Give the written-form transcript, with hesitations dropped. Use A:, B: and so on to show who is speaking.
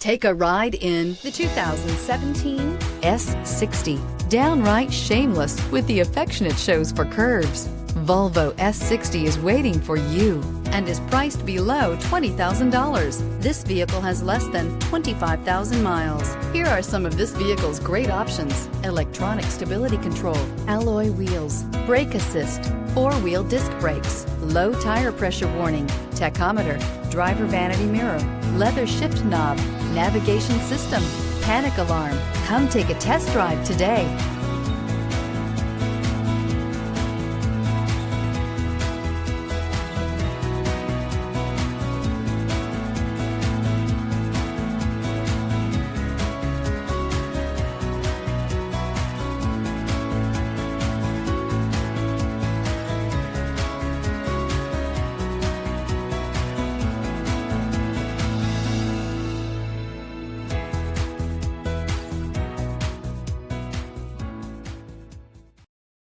A: Take a ride in the 2017 S60. Downright shameless with the affectionate shows for curves. Volvo S60 is waiting for you and is priced below $20,000. This vehicle has less than 25,000 miles. Here are some of this vehicle's great options: electronic stability control, alloy wheels, brake assist, four-wheel disc brakes, low tire pressure warning, tachometer, driver vanity mirror, leather shift knob, navigation system, panic alarm. Come take a test drive today.